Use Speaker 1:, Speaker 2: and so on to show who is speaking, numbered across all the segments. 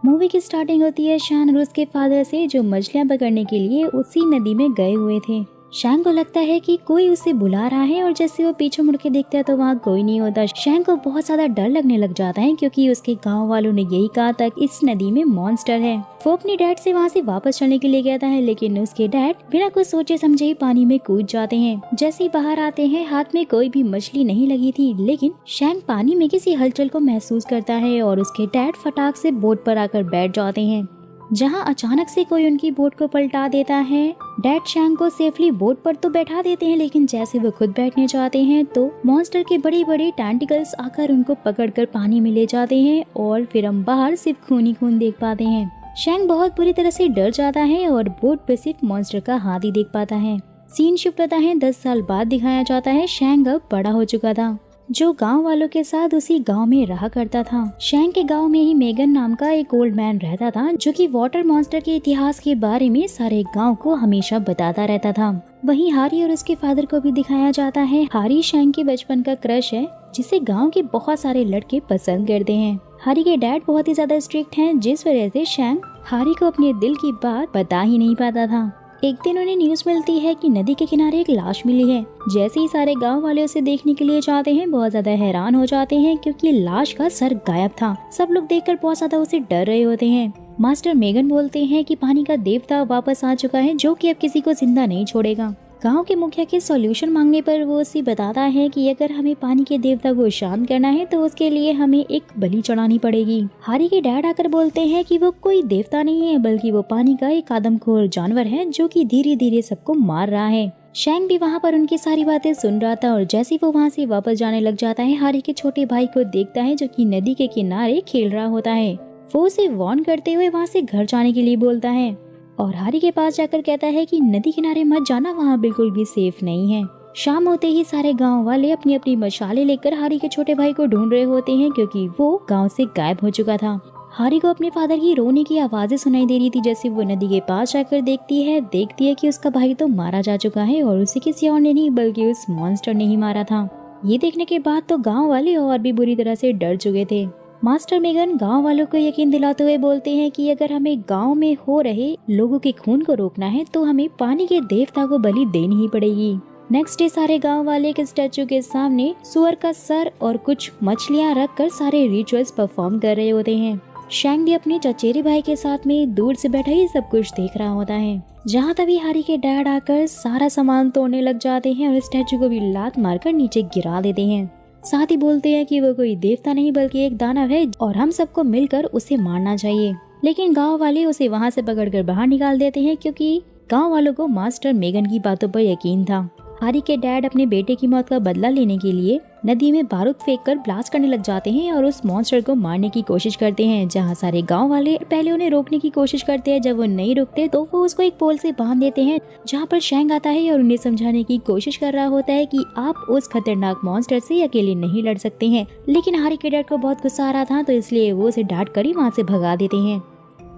Speaker 1: Movie की starting होती है शैन और उसके फादर से, जो मछलियां पकड़ने के लिए उसी नदी में गए हुए थे। शैन को लगता है कि कोई उसे बुला रहा है और जैसे वो पीछे मुड़ के देखता है तो वहाँ कोई नहीं होता। शैन को बहुत ज्यादा डर लगने लग जाता है क्योंकि उसके गांव वालों ने यही कहा था कि इस नदी में मॉन्स्टर है। वो अपने डैड से वहाँ से वापस चलने के लिए कहता है, लेकिन उसके डैड बिना कुछ सोचे समझे ही पानी में कूद जाते हैं। जैसे ही बाहर आते हैं हाथ में कोई भी मछली नहीं लगी थी, लेकिन शैन पानी में किसी हलचल को महसूस करता है और उसके डैड फटाक से बोट पर आकर बैठ जाते हैं, जहां अचानक से कोई उनकी बोट को पलटा देता है। डैड शैंग को सेफली बोट पर तो बैठा देते हैं, लेकिन जैसे वो खुद बैठने जाते हैं तो मॉन्स्टर के बड़े बड़े टेंटिकल्स आकर उनको पकड़कर पानी में ले जाते हैं और फिर हम बाहर सिर्फ खून ही खून देख पाते हैं। शैंग बहुत बुरी तरह से डर जाता है और बोट पे सिर्फ मॉन्स्टर का हाथ ही देख पाता है। सीन शिफ्ट होता है 10 साल बाद दिखाया जाता है। शैंग अब बड़ा हो चुका था, जो गांव वालों के साथ उसी गांव में रहा करता था। शैंग के गांव में ही मेगन नाम का एक ओल्ड मैन रहता था, जो कि वाटर मॉन्स्टर के इतिहास के बारे में सारे गांव को हमेशा बताता रहता था। वहीं हारी और उसके फादर को भी दिखाया जाता है। हारी शैंग के बचपन का क्रश है, जिसे गांव के बहुत सारे लड़के पसंद करते हैं। हारी के डैड बहुत ही ज्यादा स्ट्रिक्ट हैं, जिस वजह से शैंग हारी को अपने दिल की बात बता ही नहीं पाता था। एक दिन उन्हें न्यूज मिलती है कि नदी के किनारे एक लाश मिली है। जैसे ही सारे गांव वाले उसे देखने के लिए जाते हैं, बहुत ज्यादा हैरान हो जाते हैं क्योंकि लाश का सर गायब था। सब लोग देखकर बहुत ज्यादा उसे डर रहे होते हैं। मास्टर मेगन बोलते हैं कि पानी का देवता वापस आ चुका है, जो कि अब किसी को जिंदा नहीं छोड़ेगा। गांव के मुखिया के सॉल्यूशन मांगने पर वो उसे बताता है कि अगर हमें पानी के देवता को शांत करना है तो उसके लिए हमें एक बलि चढ़ानी पड़ेगी। हारी के डैड आकर बोलते हैं कि वो कोई देवता नहीं है, बल्कि वो पानी का एक आदमखोर जानवर है, जो कि धीरे धीरे सबको मार रहा है। शैंग भी वहाँ पर उनकी सारी बातें सुन रहा था और जैसे वो वहाँ से वापस जाने लग जाता है, हारी के छोटे भाई को देखता है, जो कि नदी के किनारे खेल रहा होता है। वो उसे वार्न करते हुए वहाँ से घर जाने के लिए बोलता है और हारी के पास जाकर कहता है कि नदी किनारे मत जाना, वहाँ बिल्कुल भी सेफ नहीं है। शाम होते ही सारे गांव वाले अपनी अपनी मशाले लेकर हारी के छोटे भाई को ढूंढ रहे होते हैं, क्योंकि वो गांव से गायब हो चुका था। हारी को अपने फादर की रोने की आवाजें सुनाई दे रही थी। जैसे वो नदी के पास जाकर देखती है कि उसका भाई तो मारा जा चुका है और उसे किसी और ने नहीं बल्कि उस मॉन्स्टर ने ही मारा था। ये देखने के बाद तो गाँव वाले और भी बुरी तरह से डर चुके थे। मास्टर मेगन गांव वालों को यकीन दिलाते हुए बोलते हैं कि अगर हमें गांव में हो रहे लोगों के खून को रोकना है तो हमें पानी के देवता को बलि देनी ही पड़ेगी। नेक्स्ट डे सारे गांव वाले एक स्टैचू के सामने सुअर का सर और कुछ मछलियां रखकर सारे रिचुअल्स परफॉर्म कर रहे होते हैं। शैंग भी अपने चचेरे भाई के साथ में दूर से बैठा ही सब कुछ देख रहा होता है, जहाँ तभी हारी के डैड आकर सारा सामान तोड़ने लग जाते हैं और स्टैचू को भी लात मारकर नीचे गिरा देते हैं। साथ ही बोलते हैं कि वो कोई देवता नहीं बल्कि एक दानव है और हम सबको मिलकर उसे मारना चाहिए। लेकिन गांव वाले उसे वहां से पकड़कर बाहर निकाल देते हैं, क्योंकि गांव वालों को मास्टर मेगन की बातों पर यकीन था। हारी के डैड अपने बेटे की मौत का बदला लेने के लिए नदी में बारूद फेंककर ब्लास्ट करने लग जाते हैं और उस मॉन्स्टर को मारने की कोशिश करते हैं, जहां सारे गांव वाले पहले उन्हें रोकने की कोशिश करते हैं। जब वो नहीं रुकते तो वो उसको एक पोल से बांध देते हैं, जहां पर शैंग आता है और उन्हें समझाने की कोशिश कर रहा होता है कि आप उस खतरनाक मॉन्स्टर से अकेले नहीं लड़ सकते हैं। लेकिन हारी के डैड को बहुत गुस्सा आ रहा था, तो इसलिए वो उसे डांट कर ही वहाँ से भगा देते हैं।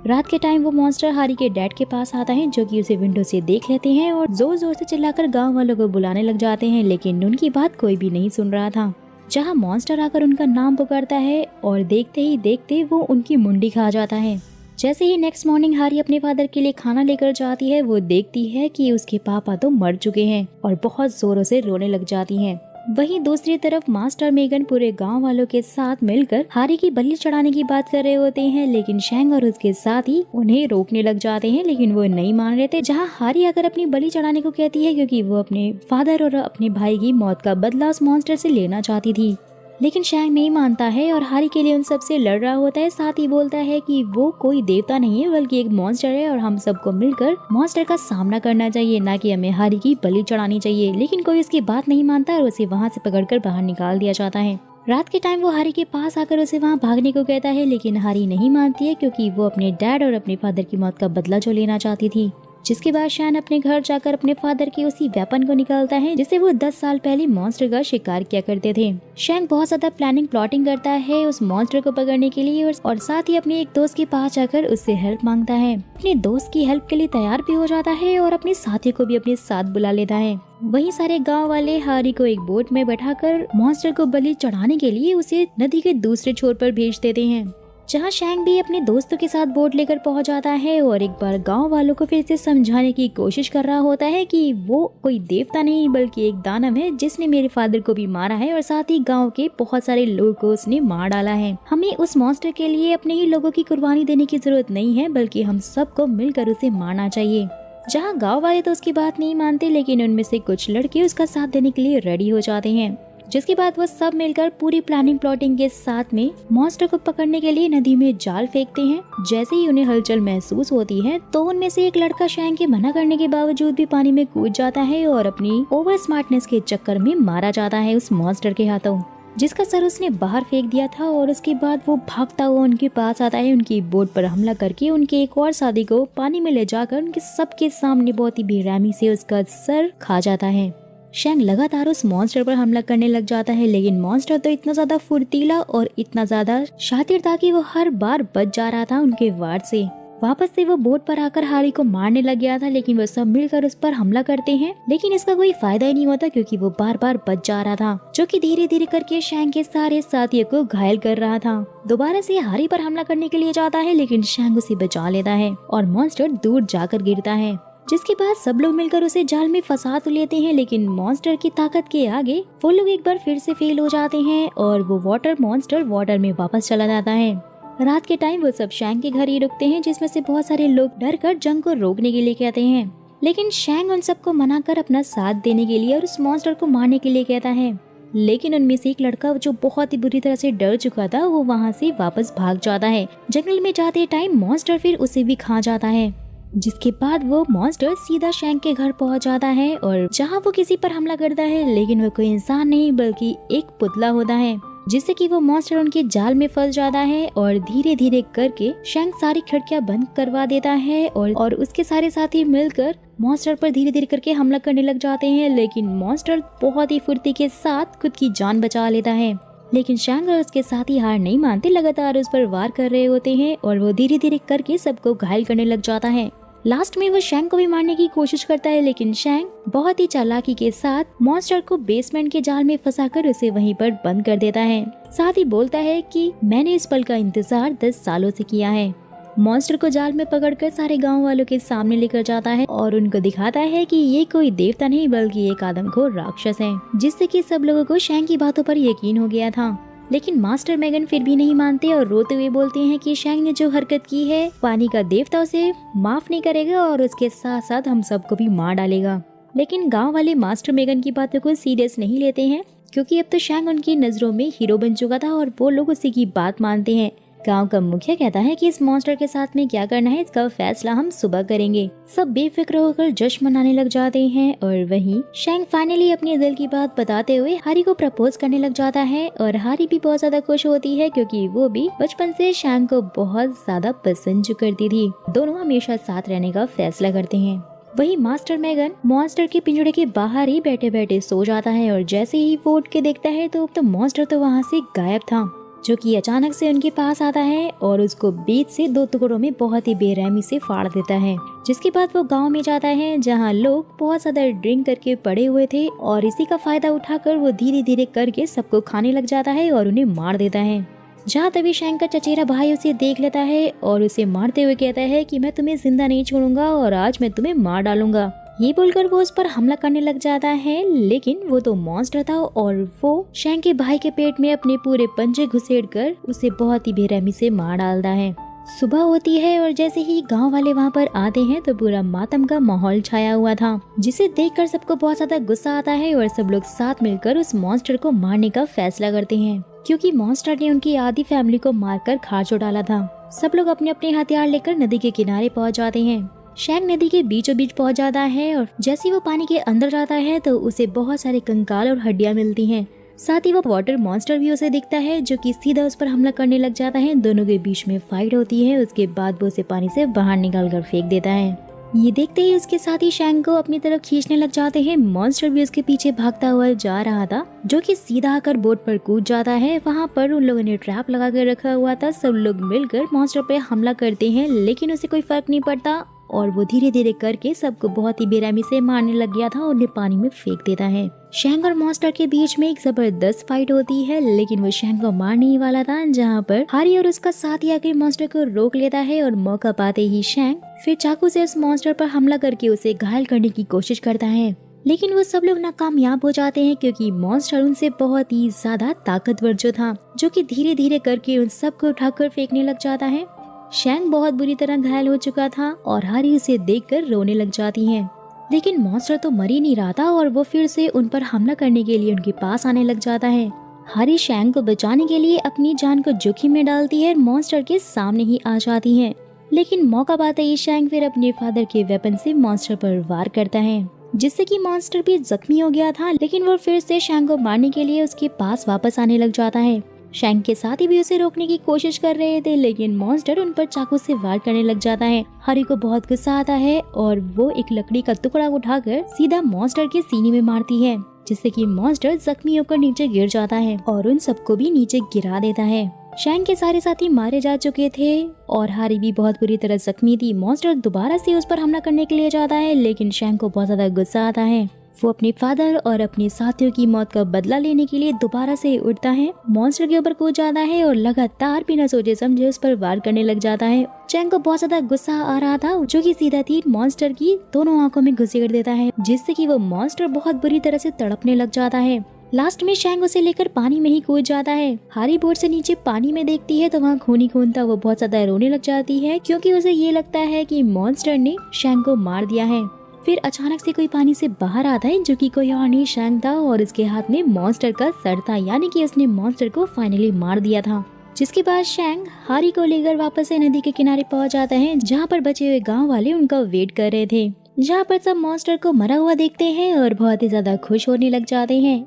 Speaker 1: रात के टाइम वो मॉन्स्टर हारी के डैड के पास आता है, जो कि उसे विंडो से देख लेते हैं और जोर जोर से चिल्लाकर गांव वालों को बुलाने लग जाते हैं, लेकिन उनकी बात कोई भी नहीं सुन रहा था। जहां मॉन्स्टर आकर उनका नाम पुकारता है और देखते ही देखते वो उनकी मुंडी खा जाता है। जैसे ही नेक्स्ट मॉर्निंग हारी अपने फादर के लिए खाना लेकर जाती है, वो देखती है कि उसके पापा तो मर चुके हैं और बहुत जोरों से रोने लग जाती हैं। वहीं दूसरी तरफ मास्टर मेगन पूरे गांव वालों के साथ मिलकर हारी की बलि चढ़ाने की बात कर रहे होते हैं, लेकिन शैंग और उसके साथ ही उन्हें रोकने लग जाते हैं, लेकिन वो नहीं मान रहे थे। जहां हारी आकर अपनी बलि चढ़ाने को कहती है, क्योंकि वो अपने फादर और अपने भाई की मौत का बदला उस मॉन्स्टर से लेना चाहती थी। लेकिन शैंग नहीं मानता है और हारी के लिए उन सब से लड़ रहा होता है। साथ ही बोलता है कि वो कोई देवता नहीं है बल्कि एक मॉन्स्टर है और हम सबको मिलकर मॉन्स्टर का सामना करना चाहिए, ना कि हमें हारी की बलि चढ़ानी चाहिए। लेकिन कोई उसकी बात नहीं मानता और उसे वहाँ से पकड़कर बाहर निकाल दिया जाता है। रात के टाइम वो हारी के पास आकर उसे वहाँ भागने को कहता है, लेकिन हारी नहीं मानती है, क्योंकि वो अपने डैड और अपने फादर की मौत का बदला जो लेना चाहती थी। जिसके बाद शैन अपने घर जाकर अपने फादर के उसी वेपन को निकालता है, जिसे वो 10 साल पहले मॉन्स्टर का शिकार किया करते थे। शैन बहुत ज्यादा प्लाटिंग करता है उस मॉन्स्टर को पकड़ने के लिए और साथ ही अपने एक दोस्त के पास जाकर उससे हेल्प मांगता है। अपने दोस्त की हेल्प के लिए तैयार भी हो जाता है और अपने साथी को भी अपने साथ बुला लेता है। वहीं सारे गांव वाले हारी को एक बोट में बैठाकर मॉन्स्टर को बलि चढ़ाने के लिए उसे नदी के दूसरे छोर पर भेज देते हैं। जहाँ शैंग भी अपने दोस्तों के साथ बोट लेकर पहुंच जाता है और एक बार गांव वालों को फिर से समझाने की कोशिश कर रहा होता है कि वो कोई देवता नहीं बल्कि एक दानव है जिसने मेरे फादर को भी मारा है और साथ ही गांव के बहुत सारे लोगों को उसने मार डाला है। हमें उस मॉन्स्टर के लिए अपने ही लोगों की कुर्बानी देने की जरूरत नहीं है बल्कि हम सबको मिलकर उसे मारना चाहिए। जहाँ गाँव वाले तो उसकी बात नहीं मानते, लेकिन उनमें से कुछ लड़के उसका साथ देने के लिए रेडी हो जाते हैं। जिसके बाद वो सब मिलकर पूरी प्लानिंग प्लॉटिंग के साथ में मॉन्स्टर को पकड़ने के लिए नदी में जाल फेंकते हैं। जैसे ही उन्हें हलचल महसूस होती है तो उनमें से एक लड़का शैंग के मना करने के बावजूद भी पानी में कूद जाता है और अपनी ओवर स्मार्टनेस के चक्कर में मारा जाता है उस मॉन्स्टर के हाथों, जिसका सर उसने बाहर फेंक दिया था। और उसके बाद वो भागता हुआ उनके पास आता है, उनकी बोट पर हमला करके उनके एक और साथी को पानी में ले जाकर उनके सबके सामने बहुत ही बेरहमी से उसका सर खा जाता है। शैंग लगातार उस मॉन्स्टर पर हमला करने लग जाता है, लेकिन मॉन्स्टर तो इतना ज्यादा फुर्तीला और इतना ज्यादा शातिर था कि वो हर बार बच जा रहा था उनके वार से। वापस से वो बोट पर आकर हारी को मारने लग गया था, लेकिन वो सब मिलकर उस पर हमला करते हैं, लेकिन इसका कोई फायदा ही नहीं होता क्योंकि वो बार बार बच जा रहा था, जो कि धीरे धीरे करके शैंग के सारे साथियों को घायल कर रहा था। दोबारा से हारी पर हमला करने के लिए जाता है, लेकिन शैंग उसे बचा लेता है और मॉन्स्टर दूर जाकर गिरता है। जिसके बाद सब लोग मिलकर उसे जाल में फंसा तो लेते हैं, लेकिन मॉन्स्टर की ताकत के आगे वो लोग एक बार फिर से फेल हो जाते हैं और वो वाटर मॉन्स्टर वाटर में वापस चला जाता है। रात के टाइम वो सब शैंग के घर ही रुकते हैं, जिसमें से बहुत सारे लोग डर कर जंग को रोकने के लिए कहते हैं, लेकिन शैंग उन सबको मना कर अपना साथ देने के लिए और उस मॉन्स्टर को मारने के लिए कहता है। लेकिन उनमें से एक लड़का जो बहुत ही बुरी तरह से डर चुका था वो वहाँ से वापस भाग जाता है। जंगल में जाते टाइम मॉन्स्टर फिर उसे भी खा जाता है, जिसके बाद वो मॉन्स्टर सीधा शैंग के घर पहुंच जाता है और जहां वो किसी पर हमला करता है, लेकिन वो कोई इंसान नहीं बल्कि एक पुतला होता है, जिससे कि वो मॉन्स्टर उनके जाल में फंस जाता है और धीरे धीरे करके शैंग सारी खिड़कियां बंद करवा देता है और उसके सारे साथी मिलकर मॉन्स्टर पर धीरे धीरे करके हमला करने लग जाते हैं। लेकिन मॉन्स्टर बहुत ही फुर्ती के साथ खुद की जान बचा लेता है, लेकिन शैंग और उसके साथी हार नहीं मानते, लगातार उस पर वार कर रहे होते हैं और वो धीरे धीरे करके सबको घायल करने लग जाता है। लास्ट में वो शैंग को भी मारने की कोशिश करता है, लेकिन शैंग बहुत ही चालाकी के साथ मॉन्स्टर को बेसमेंट के जाल में फंसाकर उसे वहीं पर बंद कर देता है। साथ ही बोलता है कि मैंने इस पल का इंतजार 10 सालों से किया है। मॉन्स्टर को जाल में पकड़कर सारे गांव वालों के सामने लेकर जाता है और उनको दिखाता है कि ये कोई देवता नहीं बल्कि एक आदमखोर राक्षस है, जिससे कि सब लोगों को शैंग की बातों पर यकीन हो गया था। लेकिन मास्टर मैगन फिर भी नहीं मानते और रोते हुए बोलते हैं कि शैंग ने जो हरकत की है पानी का देवता उसे माफ नहीं करेगा और उसके साथ साथ हम सबको भी मार डालेगा। लेकिन गांव वाले मास्टर मैगन की बातों को सीरियस नहीं लेते हैं, क्योंकि अब तो शैंग उनकी नजरों में हीरो बन चुका था और वो लोग उसी की बात मानते हैं। गांव का मुखिया कहता है कि इस मॉन्स्टर के साथ में क्या करना है इसका फैसला हम सुबह करेंगे। सब बेफिक्र होकर जश्न मनाने लग जाते हैं और वहीं शैंग फाइनली अपने दिल की बात बताते हुए हारी को प्रपोज करने लग जाता है और हारी भी बहुत ज्यादा खुश होती है, क्योंकि वो भी बचपन से शैंग को बहुत ज्यादा पसंद करती थी। दोनों हमेशा साथ रहने का फैसला करते हैं। वही मास्टर मैगन मॉन्स्टर के पिंजड़े के बाहर ही बैठे बैठे सो जाता है और जैसे ही वो उठ के देखता है तो मॉन्स्टर तो वहाँ से गायब था, जो कि अचानक से उनके पास आता है और उसको बीच से 2 टुकड़ों में बहुत ही बेरहमी से फाड़ देता है। जिसके बाद वो गांव में जाता है जहां लोग बहुत ज्यादा ड्रिंक करके पड़े हुए थे और इसी का फायदा उठाकर वो धीरे धीरे करके सबको खाने लग जाता है और उन्हें मार देता है। जहाँ तभी शैंग का चचेरा भाई उसे देख लेता है और उसे मारते हुए कहता है कि मैं तुम्हें जिंदा नहीं छोड़ूंगा और आज मैं तुम्हें मार डालूंगा। ये बोलकर वो उस पर हमला करने लग जाता है, लेकिन वो तो मॉन्स्टर था और वो शैंग के भाई के पेट में अपने पूरे पंजे घुसेड़कर उसे बहुत ही बेरहमी से मार डालता है। सुबह होती है और जैसे ही गांव वाले वहां पर आते हैं तो पूरा मातम का माहौल छाया हुआ था, जिसे देखकर सबको बहुत ज्यादा गुस्सा आता है और सब लोग साथ मिलकर उस मॉन्स्टर को मारने का फैसला करते हैं, क्योंकि मॉन्स्टर ने उनकी आधी फैमिली को मारकर खार चो डाला था। सब लोग अपने अपने हथियार लेकर नदी के किनारे पहुंच जाते हैं। शैंग नदी के बीचों बीच पहुंच जाता है और जैसे ही वो पानी के अंदर जाता है तो उसे बहुत सारे कंकाल और हड्डियां मिलती हैं। साथ ही वो वाटर मॉन्स्टर भी उसे दिखता है, जो कि सीधा उस पर हमला करने लग जाता है। दोनों के बीच में फाइट होती है। उसके बाद वो उसे पानी से बाहर निकाल कर फेंक देता है। ये देखते ही उसके साथ ही शैंग को अपनी तरफ खींचने लग जाते हैं। मॉन्स्टर भी उसके पीछे भागता हुआ जा रहा था, जो कि सीधा आकर बोट पर कूद जाता है। वहाँ पर उन लोगों ने ट्रैप लगा कर रखा हुआ था। सब लोग मिलकर मॉन्स्टर पे हमला करते हैं, लेकिन उसे कोई फर्क नहीं पड़ता और वो धीरे धीरे करके सबको बहुत ही बेरहमी से मारने लग गया था और उन्हें पानी में फेंक देता है। शैंक और मॉन्स्टर के बीच में एक जबरदस्त फाइट होती है, लेकिन वो शैंक को मारने ही वाला था, जहाँ पर हारी और उसका साथी आकर मॉन्स्टर को रोक लेता है और मौका पाते ही शैंक फिर चाकू से उस मॉन्स्टर पर हमला करके उसे घायल करने की कोशिश करता है। लेकिन वो सब लोग नाकामयाब हो जाते हैं क्योंकि मॉन्स्टर उनसे बहुत ही ज्यादा ताकतवर था, जो कि धीरे धीरे करके उन सबको उठाकर फेंकने लग जाता है। शैंक बहुत बुरी तरह घायल हो चुका था और हारी उसे देखकर रोने लग जाती है। लेकिन मॉन्स्टर तो मर ही नहीं रहा था और वो फिर से उन पर हमला करने के लिए उनके पास आने लग जाता है। हारी शैंक को बचाने के लिए अपनी जान को जोखिम में डालती है, मॉन्स्टर के सामने ही आ जाती है। लेकिन मौका पाते ही शैंक फिर अपने फादर के वेपन से मॉन्स्टर पर वार करता है, जिससे कि मॉन्स्टर भी जख्मी हो गया था। लेकिन वो फिर से शैंक को मारने के लिए उसके पास वापस आने लग जाता है। शैंक के साथी भी उसे रोकने की कोशिश कर रहे थे, लेकिन मॉन्स्टर उन पर चाकू से वार करने लग जाता है। हारी को बहुत गुस्सा आता है और वो एक लकड़ी का टुकड़ा उठाकर सीधा मॉन्स्टर के सीने में मारती है, जिससे कि मॉन्स्टर जख्मी होकर नीचे गिर जाता है और उन सबको भी नीचे गिरा देता है। शैंक के सारे साथी मारे जा चुके थे और हारी भी बहुत बुरी तरह जख्मी थी। मॉन्स्टर दोबारा से उस पर हमला करने के लिए जाता है, लेकिन शैंक को बहुत ज्यादा गुस्सा आता है। वो अपने फादर और अपने साथियों की मौत का बदला लेने के लिए दोबारा से उठता है, मॉन्स्टर के ऊपर कूद जाता है और लगातार बिना सोचे समझे उस पर वार करने लग जाता है। शैंक को बहुत ज्यादा गुस्सा आ रहा था, जो कि सीधा तीर मॉन्स्टर की दोनों आंखों में घुसेड़ देता है, जिससे कि वो मॉन्स्टर बहुत बुरी तरह से तड़पने लग जाता है। लास्ट में शैंक उसे लेकर पानी में ही कूद जाता है। हारी बोट से नीचे पानी में देखती है तो वहाँ खून ही खून था। वो बहुत ज्यादा रोने लग जाती है क्योंकि उसे ये लगता है कि मॉन्स्टर ने शैंक को मार दिया है। फिर अचानक से कोई पानी से बाहर आता है, जो कि कोई और नहीं शैंक था और इसके हाथ में मॉन्स्टर का सर था, यानी कि उसने मॉन्स्टर को फाइनली मार दिया था। जिसके बाद शैंक हारी को लेकर वापस से नदी के किनारे पहुंच जाता है, जहाँ पर बचे हुए गाँव वाले उनका वेट कर रहे थे, जहाँ पर सब मॉन्स्टर को मरा हुआ देखते हैं और बहुत ही ज्यादा खुश होने लग जाते हैं।